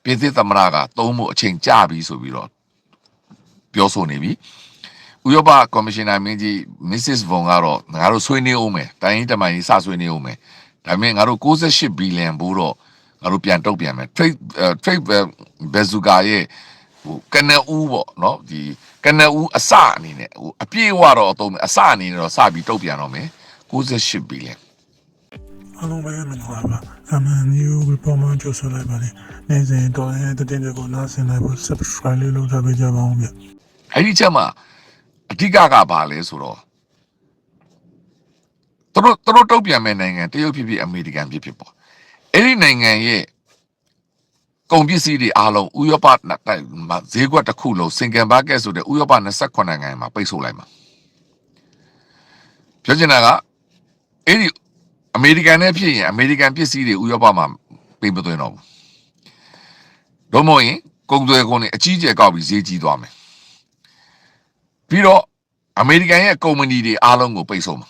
ပြည်သစ်သမရကသုံးမှုအချိန်ကြာပြီဆိုပြီးတော့ပြောဆိုနေပြီဥရောပကော်မရှင်နာမင်းကြီး Mrs. Von ကတော့ငါတို့ဆွေးနွေးအောင်မယ်တိုင်းရေးတမန်ကြီးစဆွေးနွေးအောင်မယ်ဒါပေမဲ့ငါတို့68ဘီလီယံဘူးတော့ငါတို့ပြန်တုတ်ပြန်မယ် trade bazooka ရဲ့ဟိုကနဦးပေါ့နော်ဒီကနဦးအစအနေနဲ့ဟိုအပြည့်အဝတော့အသုံးအစအနေနဲ့တော့စပြီးတုတ်ပြန်တော့မယ်68ဘီလီယံအားလုံးပဲမင်္ဂလာပါအမှန်မျိုးဝပေါ်မှာကြိုဆိုလိုက်ပါလေနေ့စဉ်တော်ရဲ့တဲ့တဲ့ကိုနားဆင်လိုက်ဖို့ subscribe လေးလုပ်ထားပေးကြပါဦးဗျအဲ့ဒီချက်မှာအဓိကကဘာလဲဆိုတော့သူတို့တုတ်ပြန်မဲ့နိုင်ငံတရုတ်ဖြစ်ဖြစ်အမေရိကန်ဖြစ်ဖြစ်ပေါ့အဲ့ဒီနိုင်ငံရဲ့ကုန်ပစ္စည်းတွေအားလုံးဥရောပဈေးကွက်တစ်ခုလုံးစင်ကန်ဘာကက်ဆိုတဲ့ဥရောပ28နိုင်ငံမှာပိတ်ဆို့လိုက်မှာပြောချင်တာကအဲ့ဒီအမေရိကန်နဲ့ဖြစ်ရင်အမေရိကန်ပစ္စည်းတွေဥရောပမှာပေးမသွင်းတော့ဘူးတော့မဟုတ်ရင်ကုန်သွယ်ကုန်တွေအကြီးကျယ်ကောက်ပြီးဈေးကြီးသွားမယ်ပြီးတော့အမေရိကန်ရဲ့ကုမ္ပဏီတွေအားလုံးကိုပိတ်ဆို့မှာ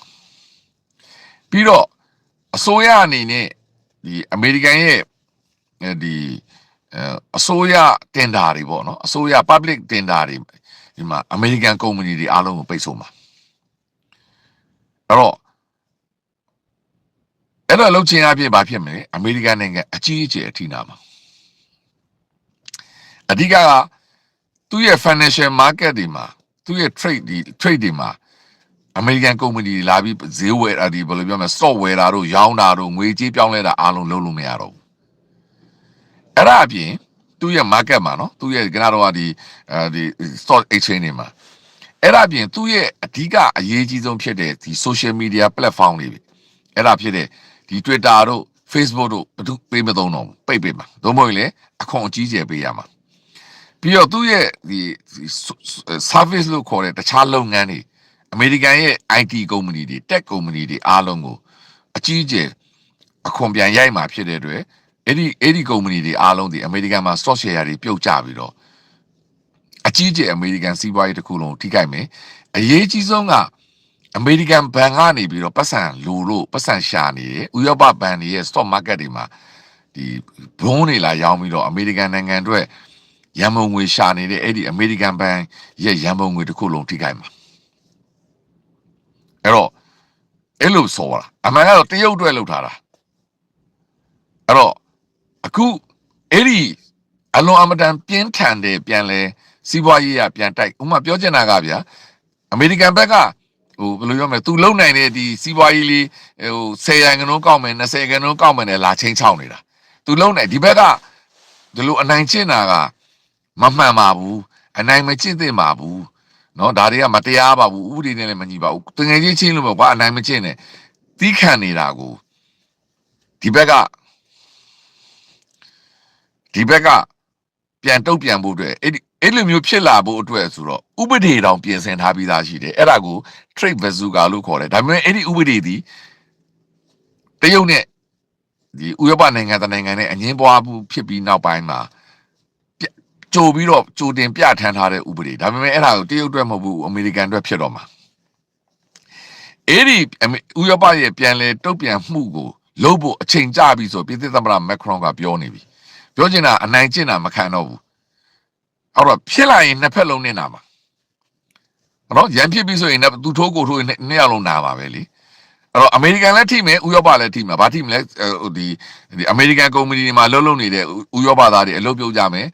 ပြီးတော့အစိုးရအနေနဲ့ဒီအမေရိကန်ရဲ့ဒီအစိုးရတင်ဒါတွေပေါ့နော်အစိုးရ public တင်ဒါတွေဒီမှာအမေရိကန်ကုမ္ပဏီတွေအားလုံးကိုပိတ်ဆို့မှာအဲ့တော့လှုပ်ချင်အဖြစ်ဘာဖြစ်မလဲအမေရိကန်နိုင်ငံအကြီးအကျယ်အထိနာမှာအဓိကသူ့ရဲ့ financial market တွေမှာသူ့ရဲ့ trade တွေမှာအမေရိကန်ကုမ္ပဏီတွေလာပြီးဈေးဝယ်တာဒီဘယ်လိုပြောမလဲ software တာတို့ရောင်းတာတို့ငွေကြေးပြောင်းလဲတာအားလုံးလုပ်လို့မရတော့ဘူးအဲ့ဒါအပြင်သူ့ရဲ့ market မှာနော်သူ့ရဲ့ကတော့ဒီ stock exchange တွေမှာအဲ့ဒါအပြင်သူ့ရဲ့အဓိကအရေးကြီးဆုံးဖြစ်တဲ့ဒီ social media platform တွေအဲ့ဒါဖြစ်တဲ့ဒီ Twitter တို့ Facebook တို့ဘယ်သူပေးမသုံးတော့ဘူးပိတ်မှာသို့မဟုတ်လေအခွန်အကြီးကျယ်ပေးရမှာပြီးတော့သူ့ရဲ့ဒီ service လို့ခေါ်တဲ့တခြားလုပ်ငန်းတွေအမေရိကန်ရဲ့ IT ကုမ္ပဏီတွေ tech ကုမ္ပဏီတွေအားလုံးကိုအကြီးအကျယ်အခွန်ပြန်ရိုက်မှာဖြစ်တဲ့အတွက်အဲ့ဒီကုမ္ပဏီတွေအားလုံးဒီအမေရိကန်မှာ stock share တွေပြုတ်ကျပြီးတော့အကြီးအကျယ်အမေရိကန်စီးပွားရေးတစ်ခုလုံးထိခိုက်မယ်အရေးကြီးဆုံးကအမေရိကန်ဘဏ်ကနေပြီးတော့ပတ်စံလိုလို့ပတ်စံရှာနေတယ်ဥရောပဘဏ်တွေရဲ့ stock market တွေမှာဒီဘုံတွေလာရောင်းပြီးတော့အမေရိကန်နိုင်ငံအတွက်ရန်ပုံငွေရှာနေတဲ့အဲ့ဒီအမေရိကန်ဘဏ်ရဲ့ရန်ပုံငွေတစ်ခုလုံးထိခိုက်မှာအဲ့တော့အဲ့လိုဆိုတာအမှန်ကတော့တရုတ်အတွက်လုပ်ထားတာအဲ့တော့အခုအဲ့ဒီအလွန်အမတန်ပြင်းထန်တဲ့ပြန်လဲစီးပွားရေးရပြန်တိုက်ဥမာပြောချင်တာကဗျာအမေရိကန်ဘက်ကဟိုဘယ်လိုပြောမလဲသူလုံနိုင်တဲ့ဒီစီးပွားရေးလေးဟို10ရာခိုင်နှုန်းကောက်မယ်20ရာခိုင်နှုန်းကောက်မယ်နဲ့လာချင်းချောင်းနေတာသူလုံနိုင်ဒီဘက်ကဒီလိုအနိုင်ကျင့်တာကမမှန်ပါဘူးအနိုင်မကျင့်သင့်ပါဘူးเนาะဒါတွေကမတရားပါဘူးဥပဒေနဲ့လည်းမညီပါဘူးတကယ်ချင်းချင်းလို့ပေါ့ကွာအနိုင်မကျင့်နဲ့တီးခံနေတာကိုဒီဘက်ကပြန်တုတ်ပြန်ဖို့အတွက်အဲ့လိုမျိုးဖြစ်လာဖို့အတွက်ဆိုတော့ဥပဒေတောင်ပြင်ဆင်ထားပြီးသားရှိတယ်အဲ့ဒါကို trade bazooka လို့ခေါ်တယ်ဒါပေမဲ့အဲ့ဒီဥပဒေဒီတရုတ်နဲ့ဒီဥရောပနိုင်ငံတနိုင်ငံနဲ့အငင်းပွားမှုဖြစ်ပြီးနောက်ပိုင်းမှာကြိုပြီးတော့ကြိုတင်ပြဋ္ဌာန်းထားတဲ့ဥပဒေဒါပေမဲ့အဲ့ဒါကိုတရုတ်အတွက်မဟုတ်ဘူးအမေရိကန်အတွက်ဖြစ်တော့မှာအဲ့ဒီဥရောပရဲ့ပြန်လဲတုတ်ပြန်မှုကိုလုပ်ဖို့အချိန်ကြာပြီဆိုပြည်သစ်သမ္မတမက်ခရွန်ကပြောနေပြီပြောချင်တာအနိုင်ကျင့်တာမခံတော့ဘူးအဲ့တော့ဖြစ်လာရင်နှစ်ဖက်လုံးနဲ့နာမှာနော်ရန်ဖြစ်ပြီဆိုရင်သူထိုးကိုထိုးနှစ်ယောက်လုံးနာပါပဲလေအဲ့တော့အမေရိကန်လည်းထိမယ်ဥရောပလည်းထိမယ်ဘာထိမလဲဒီအမေရိကန်ကုမ္ပဏီတွေမှာလှုပ်နေတဲ့ဥရောပသားတွေအလုပ်ပြုတ်ကြမယ်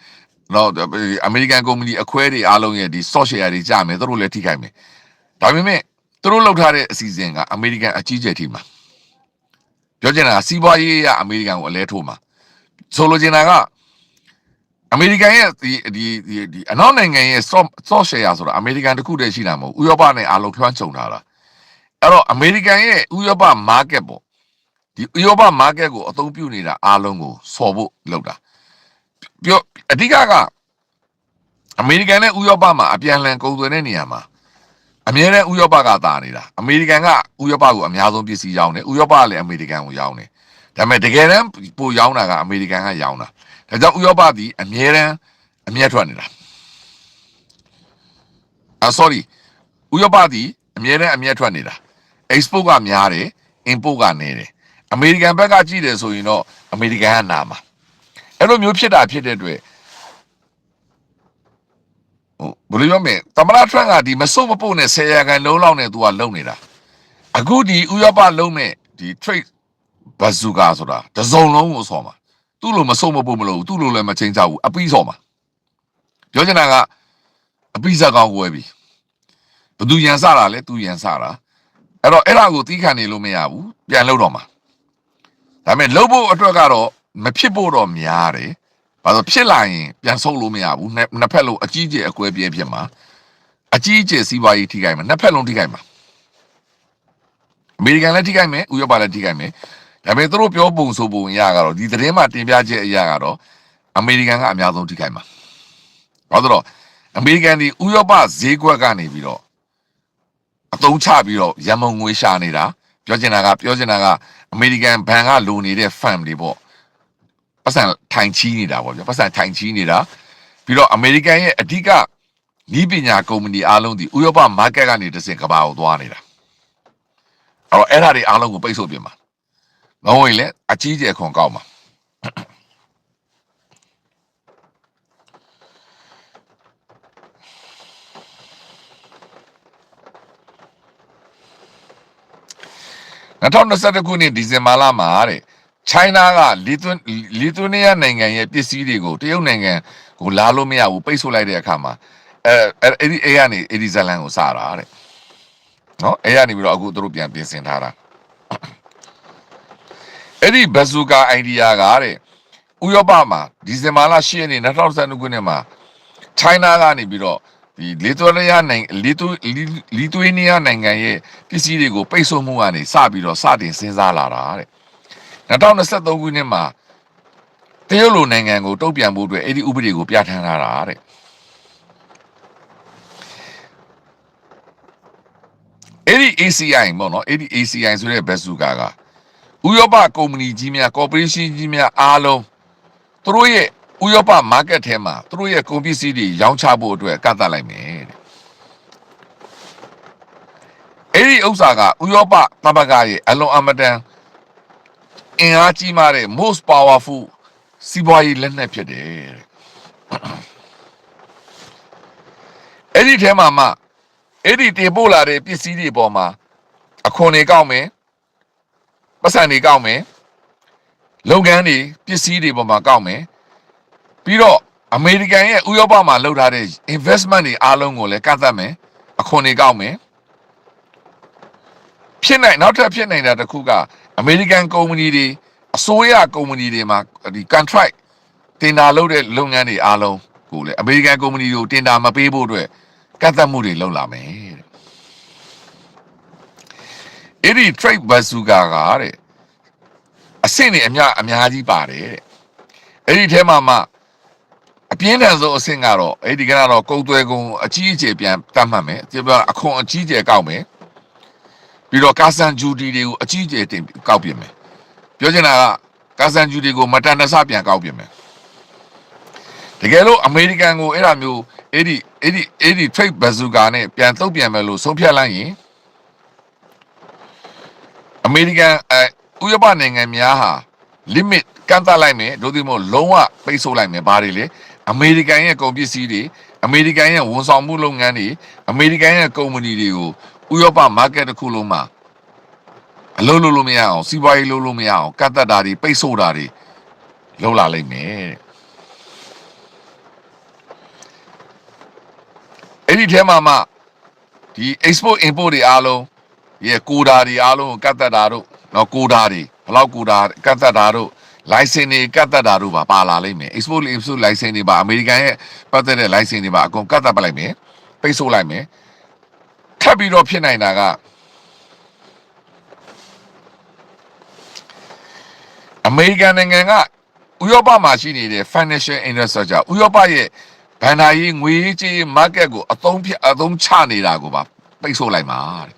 နော်အမေရိကန်ကုမ္ပဏီအခွဲတွေအားလုံးရဲ့ဒီ stock share တွေကြမယ်သူတို့လည်းထိခိုက်မယ်ဒါပေမဲ့သူတို့လုပ်ထားတဲ့အစီအစဉ်ကအမေရိကန်အကြီးကျယ်ထိမှာပြောချင်တာကစီးပွားရေးအရအမေရိကန်ကိုအလဲထိုးမှာဆိုလိုချင်တာကအမေရိကန်ရဲ့ဒီအနောက်နိုင်ငံရဲ့ stock share ဆိုတာအမေရိကန်တခုတည်းရှိတာမဟုတ်ဥရောပနဲ့အားလုံးထွန်းချုံထားတာအဲ့တော့အမေရိကန်ရဲ့ဥရောပ market ပေါ့ဒီဥရောပ market ကိုအသုံးပြုနေတာအားလုံးကိုစော်ဖို့လုပ်တာပြောအဓိကအမေရိကန်နဲ့ဥရောပမှာအပြန်အလှန်ကုန်သွယ်တဲ့နေရာမှာအမြဲတမ်းဥရောပကသာနေတာအမေရိကန်ကဥရောပကိုအများဆုံးပစ္စည်းရောင်းတယ်ဥရောပကလည်းအမေရိကန်ကိုရောင်းတယ်ဒါပေမဲ့တကယ်တမ်းပိုရောင်းတာကအမေရိကန်ကရောင်းတာဒါကြောင့်ဥရောပသည်အမြဲတမ်းအမျက်ထွက်နေတာsorry ဥရောပသည်အမြဲတမ်းအမျက်ထွက်နေတာ export ကများတယ် import ကနည်းတယ်အမေရိကန်ဘက်ကကြည့်တယ်ဆိုရင်တော့အမေရိကန်ကနာမှာ အဲ့လိုမျိုးဖြစ်တာဖြစ်တဲ့အတွက်ဘယ်လိုပြောမလဲသမ္မတထရန့်ကဒီမစုံမပို့နဲ့10ရာခိုင်နှုန်းလောက်နဲ့သူကလုံနေတာအခုဒီဥရောပလုံးမဲ့ဒီ trade bazooka ဆိုတာတစုံလုံးကိုဆော်မှာသူ့လိုမစုံမပို့မလို့သူ့လိုလည်းမချင်းချဘူးအပီးဆော်မှာပြောချင်တာကအပီးဇက်ကောင်းကွဲပြီဘသူရန်စတာလဲသူရန်စတာအဲ့တော့အဲ့ဒါကိုတီးခံနေလို့မရဘူးပြန်လုပ်တော့မှာဒါပေမဲ့လုပ်ဖို့အတွက်ကတော့မဖြစ်ဖို့တော့များတယ်ဘာလို့ဖြစ်လာရင်ပြန်ဆုပ်လို့မရဘူးနှစ်ဖက်လုံးအကြီးကျယ်အကွဲပြဲဖြစ်မှာအကြီးအကျယ်စီးပွားရေးထိခိုက်မှာနှစ်ဖက်လုံးထိခိုက်မှာအမေရိကန်လည်းထိခိုက်မယ်ဥရောပလည်းထိခိုက်မယ်ဒါပေမဲ့သူတို့ပြောပုံဆိုပုံအရာကတော့ဒီသတင်းမှာတင်ပြချက်အရာကတော့အမေရိကန်ကအများဆုံးထိခိုက်မှာဘာလို့တော့အမေရိကန်ဒီဥရောပဈေးကွက်ကနေပြီးတော့အသုံးချပြီးတော့ရမုံငွေရှာနေတာပြောချင်တာကအမေရိကန်ဘဏ်ကလိုနေတဲ့ fund တွေပေါ့ပတ်စံထိုင်ချီးနေတာပေါ့ဗျပတ်စံထိုင်ချီးနေတာပြီးတော့အမေရိကန်ရဲ့အဓိကဤပညာကုမ္ပဏီအားလုံးဒီဥရောပ market ကနေတစ်စင်ကဘာကိုသွားနေတာအဲ့တော့အဲ့ဒါတွေအားလုံးကိုပိတ်ဆို့ပြင်မှာမဟုတ်ရင်လည်းအကြီးကျယ်ခွန်ကောက်မှာ2021ခုနှစ်ဒီဇင်ဘာလမှာတဲ့ China ကလီသွနီးယားနိုင်ငံရဲ့ပစ္စည်းတွေကိုတရုတ်နိုင်ငံကိုလာလို့မရဘူးပိတ်ဆို့လိုက်တဲ့အခါမှာအဲ့ဒီဇလန်ကိုစတာတဲ့နော်အဲ့ရနေပြီးတော့အခုသူတို့ပြန်ပြင်ဆင်ထားတာအဲ့ဒီဘဇူကာအိုင်ဒီယာကတဲ့ဥရောပမှာဒီဇင်ဘာလ10ရက်နေ့2022ခုနှစ်မှာ China ကနေပြီးတော့ဒီလီသွေးနီးယားနိုင်ငံရဲ့ပစ္စည်းတွေကိုပိတ်ဆို့မှုကနေစပြီးတော့စတင်စဉ်းစားလာတာတဲ့2023ခုနှစ်မှာတရုတ်လိုနိုင်ငံကိုတုံ့ပြန်ဖို့အတွက်အဲ့ဒီဥပဒေကိုပြဋ္ဌာန်းထားတာတဲ့အဲ့ဒီ ACI ပေါ့နော်အဲ့ဒီ ACI ဆိုတဲ့ဘဇူကာကဥရောပကုမ္ပဏီကြီးများကော်ပိုရေးရှင်းကြီးများအားလုံးသူတို့ရဲ့ဥရောပ market ထဲမှာသူတို့ရဲ့ကုန်ပစ္စည်းတွေရောင်းချဖို့အတွက်ကန့်သတ်လိုက်မယ်တဲ့အဲ့ဒီဥစ္စာကဥရောပသမဂ္ဂရဲ့အလွန်အမတန်အင်အားကြီးမားတဲ့ most powerful စီးပွားရေးလက်နက်ဖြစ်တယ်တဲ့အဲ့ဒီထဲမှာမှအဲ့ဒီတင်ပို့လာတဲ့ပစ္စည်းတွေပေါ်မှာအခွန်တွေကောက်မယ်ပတ်စံတွေကောက်မယ်လုပ်ငန်းတွေပစ္စည်းတွေပေါ်မှာကောက်မယ်ပြီးတော့အမေရိကန်ရဲ့ဥရောပမှာလုပ်ထားတဲ့ investment တွေအားလုံးကိုလည်းကန့်သတ်မယ်အခွန်တွေကောက်မယ်နောက်ထပ်ဖြစ်နိုင်တာတစ်ခုကအမေရိကန်ကုမ္ပဏီတွေအစိုးရကုမ္ပဏီတွေမှာဒီ contract တင်ဒါလုပ်တဲ့လုပ်ငန်းတွေအားလုံးကိုလည်းအမေရိကန်ကုမ္ပဏီတွေကိုတင်ဒါမပေးဖို့အတွက်ကန့်သတ်မှုတွေလုပ်လာမယ်တဲ့အဲ့ဒီ trade bazooka ကတဲ့အဆင့်တွေအများကြီးပါတယ်တဲ့အဲ့ဒီထဲမှာမှအပြင်းထန်ဆုံးအဆင့်ကတော့အဲ့ဒီကတော့ကုန်းသွဲကုန်းအကြီးအကျယ်ပြန်တတ်မှတ်မယ်ဒီပြောအခွန်အကြီးကျယ်ကောက်မယ်ပြီးတော့ကာဆန်ဂျူတီတွေကိုအကြီးအကျယ်တင်ကောက်ပြင်မယ်ပြောချင်တာကကာဆန်ဂျူတီကိုမတန်တဆပြန်ကောက်ပြင်မယ်တကယ်လို့အမေရိကန်ကိုအဲ့ဒါမျိုးအဲ့ဒီ trade bazooka နဲ့ပြန်တုတ်ပြန်မယ်လို့ဆုံးဖြတ်လိုက်ရင်အမေရိကန်ဥရောပနိုင်ငံများဟာ limit ကန့်သတ်လိုက်မယ်တို့ဒီမို့လုံးဝပိတ်ဆို့လိုက်မယ်ဘာတွေလဲအမေရိကန်ရဲ့ကုန်ပစ္စည်းတွေအမေရိကန်ရဲ့ဝန်ဆောင်မှုလုပ်ငန်းတွေအမေရိကန်ရဲ့ကုမ္ပဏီတွေကိုဥရောပ market တစ်ခုလုံးမှာအလုပ်လုပ်လို့မရအောင်စီးပွားရေးလုပ်လို့မရအောင်ကန့်သတ်တာတွေပိတ်ဆို့တာတွေလုပ်လာလိမ့်မယ်အဲ့ဒီထဲမှာမှဒီ export import တွေအားလုံးရဲ့ကိုဒါတွေအားလုံးကိုကန့်သတ်တာတို့နော်ကိုဒါတွေဘယ်လောက်ကိုဒါကန့်သတ်တာတို့ license တွေကန့်သတ်တာတို့ပါလာလိမ့်မယ် export license တွေပါအမေရိကန်ရဲ့ပတ်သက်တဲ့ license တွေပါအကုန်ကန့်သတ်ပလိုက်မယ်ပိတ်ဆို့လိုက်မယ်ထပ်ပြီးတော့ဖြစ်နိုင်တာကအမေရိကန်နိုင်ငံကဥရောပမှာရှိနေတဲ့ financial infrastructure ဥရောပရဲ့ဘဏ္ဍာရေးငွေကြေး market ကိုအသုံးချနေတာကိုပါပိတ်ဆို့လိုက်မှာတဲ့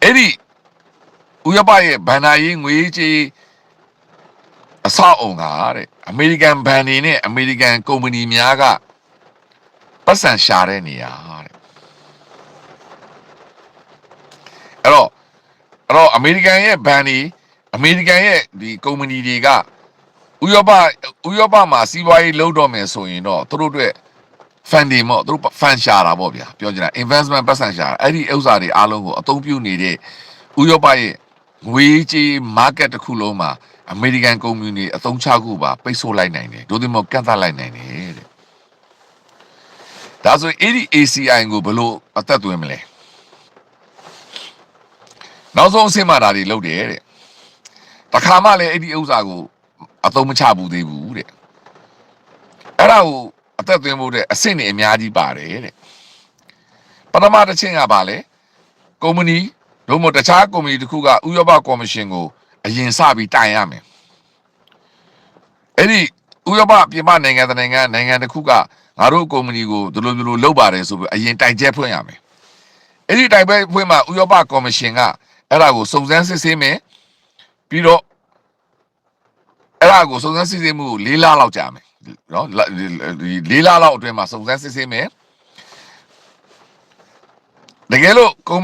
အဲ့ဒီဥရောပရဲ့ဘဏ္ဍာရေးငွေကြေးအဆောက်အုံကတဲ့အမေရိကန်ဘဏ်တွေနဲ့အမေရိကန်ကုမ္ပဏီများကပတ်စံရှာတဲ့နေရာတဲ့အဲ့တော့အမေရိကန်ရဲ့ဘဏ်တွေအမေရိကန်ရဲ့ဒီကုမ္ပဏီတွေက ဥရောပမှာစီးပွားရေးလုပ်တော့မယ်ဆိုရင်တော့သူတို့အတွက် funding ပေါ့သူတို့ fund ရှာတာပေါ့ဗျာပြောချင်တာ investment ပတ်စံရှာတာအဲ့ဒီဥစ္စာတွေအားလုံးကိုအသုံးပြုနေတဲ့ဥရောပရဲ့ငွေကြေး market တစ်ခုလုံးမှာအမေရိကန်ကုမ္ပဏီတွေအသုံးချခုပါပိတ်ဆို့လိုက်နိုင်တယ်တို့ဒီမို့ကန့်သတ်လိုက်နိုင်တယ်တဲ့ဒါဆိုရင်အဲ့ဒီ ACI ကိုဘယ်လိုအသက်သွင်းမလဲနောက်ဆုံးအဆင့်မှာဒါတွေလုပ်တယ်တဲ့တခါမှလည်းအဲ့ဒီဥစ္စာကိုအသုံးမချဘူးသေးဘူးတဲ့အဲ့ဒါကိုအသက်သွင်းဖို့တဲ့အဆင့်တွေအများကြီးပါတယ်တဲ့ပထမတစ်ချက်ကပါလေကုမ္ပဏီတို့မို့တခြားကုမ္ပဏီတစ်ခုကဥရောပကော်မရှင်ကိုအရင်စပြီးတိုင်ရမယ်အဲ့ဒီဥရောပပြည်ပနိုင်ငံတစ်ခုကငါတို့ကုမ္ပဏီကိုဒီလိုလုပ်ပါတယ်ဆိုပြီးအရင်တိုင်ကျဲဖွင့်ရမယ်အဲ့ဒီတိုင်ပွဲဖွင့်မှာဥရောပကော်မရှင်ကအဲ့ဒါကိုစုံစမ်းစစ်ဆေးမယ်ပြီးတော့အဲ့ဒါကိုစုံစမ်းစစ်ဆေးမှုကို၄လလောက်ကြာမယ်နော်၄လလောက်အတွင်းမှာစုံစမ်းစစ်ဆေးမယ်တကယ်လို့ကော်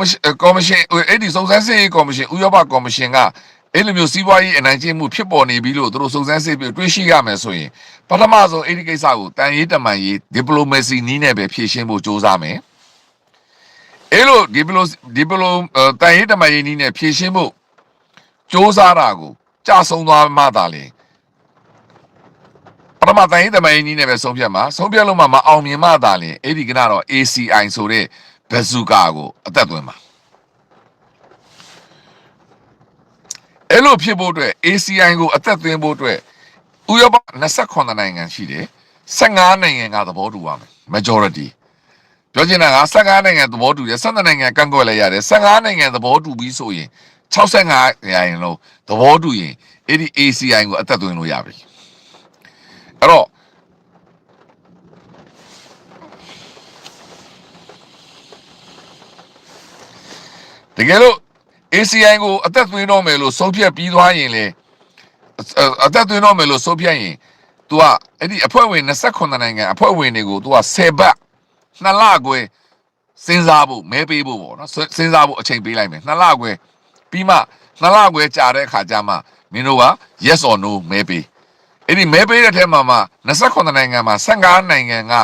မရှင်အဲ့ဒီစုံစမ်းစစ်ရေးကော်မရှင်ဥရောပကော်မရှင်ကအဲ့လိုမျိုးစီးပွားရေးအနိုင်ကျင့်မှုဖြစ်ပေါ်နေပြီလို့သူတို့စုံစမ်းစစ်ပြီးတွေးရှိရမယ်ဆိုရင်ပထမဆုံးအဲ့ဒီကိစ္စကိုတန်ရေးတမန်ရေး diplomacy နည်းနဲ့ပဲဖြေရှင်းဖို့ကြိုးစားမယ်အဲ့လို တန်ရေးတမန်ရေးနည်းနဲ့ဖြေရှင်းဖို့ကြိုးစားတာကိုကြာဆုံးသွားမှသာလေပထမတန်ရေးတမန်ရေးနည်းနဲ့ပဲဆုံးဖြတ်လို့မှမအောင်မြင်မှသာလေအဲ့ဒီကတော့ ACI ဆိုတဲ့ဘဇူကာကိုအသက်သွင်းမှာအဲ့လိုဖြစ်ဖို့အတွက် ACI ကိုအသက်သွင်းဖို့အတွက်ဥရောပ28နိုင်ငံရှိတယ်15နိုင်ငံကသဘောတူရမယ် majority ပြောချင်တာက15နိုင်ငံသဘောတူတယ်17နိုင်ငံကန့်ကွက်လိုက်ရတယ်15နိုင်ငံသဘောတူပြီးဆိုရင်65ရာခိုင်နှုန်းသဘောတူရင်အဲ့ဒီ ACI ကိုအသက်သွင်းလို့ရပြီအဲ့တော့တကယ်လို့ ACI ကိုအသက်သွင်းတော့မယ်လို့ဆုံးဖြတ်ပြီးသွားရင်လေအသက်သွင်းတော့မယ်လို့ဆုံးဖြတ်ရင် तू ကအဲ့ဒီအဖွဲ့ဝင်28နိုင်ငံအဖွဲ့ဝင်တွေကို तू က10ဘတ်2လခွဲစဉ်းစားဖို့မဲပေးဖို့ပေါ့နော်စဉ်းစားဖို့အချိန်ပေးလိုက်မယ်2လခွဲပြီးမှ2လခွဲကြာတဲ့အခါကျမှမင်းတို့က yes or no မဲပေးအဲ့ဒီမဲပေးတဲ့ထဲမှာ28နိုင်ငံမှာ15နိုင်ငံက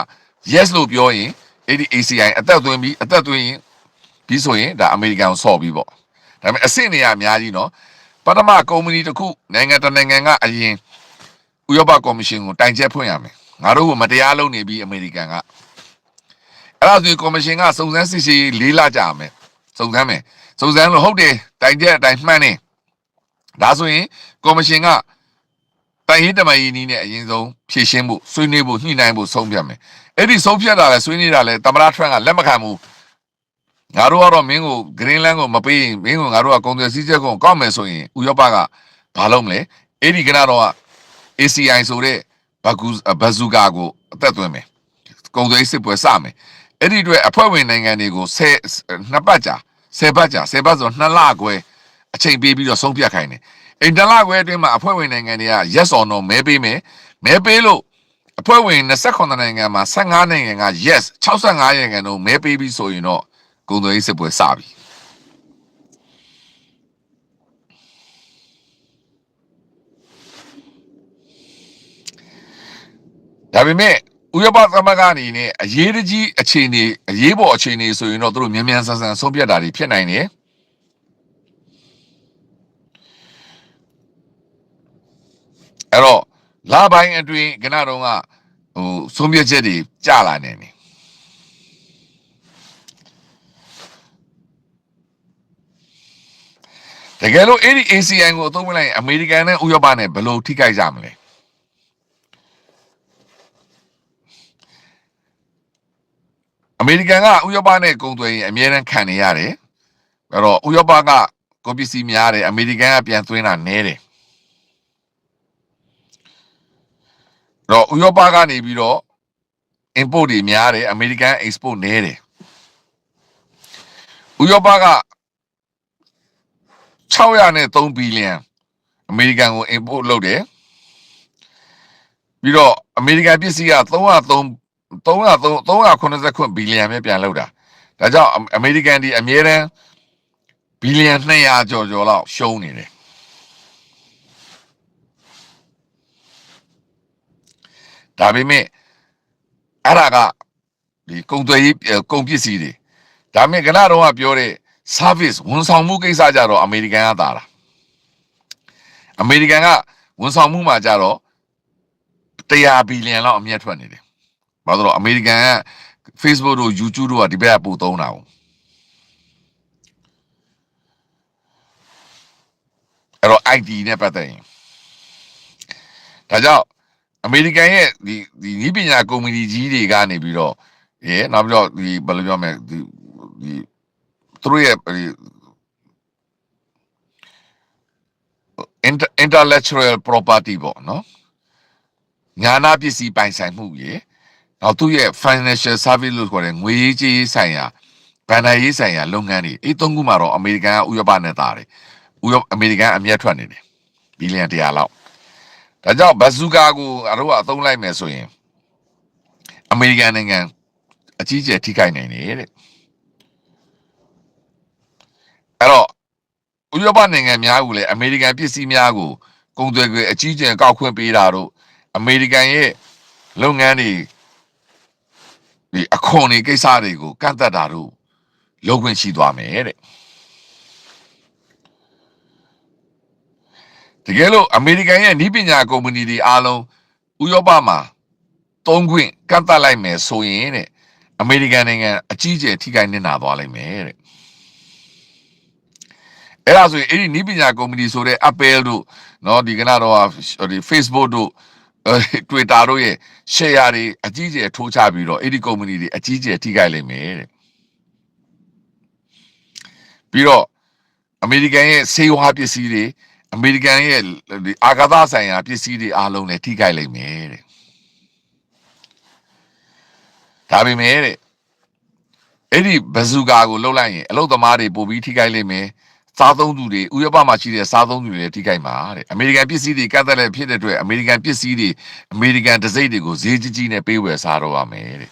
yes လို့ပြောရင်အဲ့ဒီ ACI အသက်သွင်းရင်ပြီးဆိုရင်ဒါအမေရိကန်ကိုဆော့ပြီးပေါ့ဒါပေမဲ့အဆင့်နေရအများကြီးနော်ပထမကုမ္ပဏီတစ်ခုနိုင်ငံတစ်နိုင်ငံကအရင်ဥရောပကော်မရှင်ကိုတိုင်ချက်ဖွင့်ရမယ်ငါတို့ကမတရားလုပ်နေပြီးအမေရိကန်ကအဲ့ဒါဆိုကော်မရှင်ကစုံစမ်းစစ်ဆေး၄လကြာမယ်စုံစမ်းလို့ဟုတ်တယ်တိုင်ချက်အတိုင်းမှန်တယ်ဒါဆိုရင်ကော်မရှင်ကတိုင်ရေးတမန်ရေးနည်းနဲ့အရင်ဆုံးဖြည့်ရှင်းဖို့ဆွေးနွေးဖို့ညှိနှိုင်းဖို့ဆုံးဖြတ်မယ်အဲ့ဒီဆုံးဖြတ်တာလဲဆွေးနွေးတာလဲသမ္မတထရန့်ကလက်မခံဘူးငါတို့ကတော့မင်းကို green land ကိုမပေးရင်မင်းကိုငါတို့ကကုန်သွယ်စည်းချက်ကိုကောက်မယ်ဆိုရင်ဥရောပကဘာလုပ်မလဲအဲ့ဒီကတော့ ACI ဆိုတဲ့ဘဇူကာကိုအသက်သွင်းမယ်ကုန်သွယ်စစ်ပွဲစမယ်အဲ့ဒီအတွက်အဖွဲ့ဝင်နိုင်ငံတွေကို10ပတ်ကြာ10ပတ်ဆို2လခွဲအချိန်ပေးပြီးတော့ဆုံးဖြတ်ခိုင်းတယ်အဲ့2လခွဲအတွင်းမှာအဖွဲ့ဝင်နိုင်ငံတွေက yes or no မဲပေးမယ်မဲပေးလို့အဖွဲ့ဝင်28နိုင်ငံမှာ15နိုင်ငံက yes 65နိုင်ငံတို့မဲပေးပြီးဆိုရင်တော့ကုန်သွယ်ရေးစစ်ပွဲစပြီဒါပေမဲ့ဥရောပသမဂ္ဂအနေနဲ့အရေးကြီးအခြေအနေအရေးပေါ်အခြေအနေဆိုရင်တော့သူတို့မြန်မြန်ဆန်ဆန်ဆုံးဖြတ်တာတွေဖြစ်နိုင်တယ်အဲ့တော့လပိုင်းအတွင်းကနတော့ကဆုံးဖြတ်ချက်တွေကြာလာနေတယ်တကယ်လို့အဲ့ဒီ ACI ကိုအသုံးမလိုက်ရင်အမေရိကန်နဲ့ဥရောပနဲ့ဘယ်လိုထိခိုက်ကြမလဲအမေရိကန်ကဥရောပနဲ့ကုန်သွယ်ရင်အမြဲတမ်းခံနေရတယ်အဲ့တော့ဥရောပကကုန်ပစ္စည်းများတယ်အမေရိကန်ကပြန်သွင်းတာနည်းတယ်တော့ဥရောပကနေပြီးတော့ import တွေများတယ်အမေရိကန် export နည်းတယ်ဥရောပက603ဘီလီယံအမေရိကန်ကို import လုပ်တယ်ပြီးတော့အမေရိကန်ပစ္စည်းက389ဘီလီယံပဲပြန်လုပ်တာဒါကြောင့်အမေရိကန်ဒီအမြဲတမ်းဘီလီယံ200ကျော်လောက်ရှုံးနေတယ် ဒါပေမဲ့အဲ့ဒါကဒီကုန်သွယ်ရေးကုန်ပစ္စည်းတွေဒါပေမဲ့ခဏတော့ကပြောတဲ့ service ဝန်ဆောင်မှုကိစ္စကြတော့အမေရိကန်ကသာတာအမေရိကန်ကဝန်ဆောင်မှုမှာကြတော့100 ဘီလီယံလောက်အမြတ်ထွက်နေတယ်ဘာလို့လဲအမေရိကန်က Facebook တို့ YouTube တို့ကဒီဘက်ကပို့သုံးတာ哦အဲ့တော့ IT နဲ့ပတ်သက်ရင်ဒါကြောင့်အမေရိကန်ရဲ့ဒီနည်းပညာကုမ္ပဏီကြီးတွေကနေပြီးတော့နောက်ပြီးတော့ဒီဘယ်လိုပြောမလဲဒီသူတို့ရဲ့intellectual property ပေါ့နော်ညာနာပစ္စည်းပိုင်ဆိုင်မှုရေနောက်သူ့ရဲ့ financial service လို့ခေါ်တဲ့ငွေရေးကြေးရေးဆိုင်ရာဘဏ္ဍာရေးဆိုင်ရာလုပ်ငန်းတွေအဲ့သုံးခုမှာတော့အမေရိကန်ကဥရောပနဲ့တာတယ်အမေရိကန်အမြတ်ထွက်နေတယ်ဘီလီယံ100လောက်ဒါကြောင့်ဘဇူကာကိုအတော့အသုံးလိုက်မယ်ဆိုရင်အမေရိကန်နိုင်ငံအကြီးအကျယ်ထိခိုက်နိုင်တယ်တဲ့အဲ့တော့ဥရောပနိုင်ငံများကလည်းအမေရိကန်ပစ္စည်းများကိုကုန်သွယ်ခွင့်အကြီးအကျယ်ကောက်ခွင့်ပေးတာတို့အမေရိကန်ရဲ့လုပ်ငန်းတွေဒီအခွန်တွေကိစ္စတွေကိုကန့်သတ်တာတို့လုပ်ခွင့်ရှိသွားမယ်တဲ့တကယ်လို့အမေရိကန်ရဲ့နည်းပညာကုမ္ပဏီတွေအားလုံးဥရောပမှာသုံးခွင့်ကန့်သတ်လိုက်မယ်ဆိုရင်တဲ့အမေရိကန်နိုင်ငံအကြီးအကျယ်ထိခိုက်နစ်နာသွားလိမ့်မယ်တဲ့အဲ့ဒါဆိုရင်အဲ့ဒီနည်းပညာကုမ္ပဏီဆိုတဲ့ Apple တို့နော်ဒီကနေ့တော့ဒီ Facebook တို့Twitter တို့ရဲ့ share တွေအကြီးအကျယ်ထိုးချပြီးတော့အဲ့ဒီကုမ္ပဏီတွေအကြီးအကျယ်ထိခိုက်လိမ့်မယ်တဲ့ပြီးတော့အမေရိကန်ရဲ့ဆေးဝါးပစ္စည်းတွေအမေရိကန်ရဲ့ဒီအာကာသဆိုင်ရာပစ္စည်းတွေအားလုံးလည်းထိခိုက်လိမ့်မယ်တဲ့ဒါပေမဲ့တဲ့အဲ့ဒီဘဇူကာကိုလှုပ်လိုက်ရင်အလုတ်သမားတွေပို့ပြီးထိခိုက်လိမ့်မယ်စားသုံးသူတွေဥရောပမှာရှိတဲ့စားသုံးသူတွေထိခိုက်မှာတဲ့အမေရိကန်ပစ္စည်းတွေကတ်သက်လည်းဖြစ်တဲ့အတွက်အမေရိကန်ပစ္စည်းတွေအမေရိကန်တစိမ့်တွေကိုဈေးကြီးကြီးနဲ့ပေးဝယ်စားတော့ရမယ်တဲ့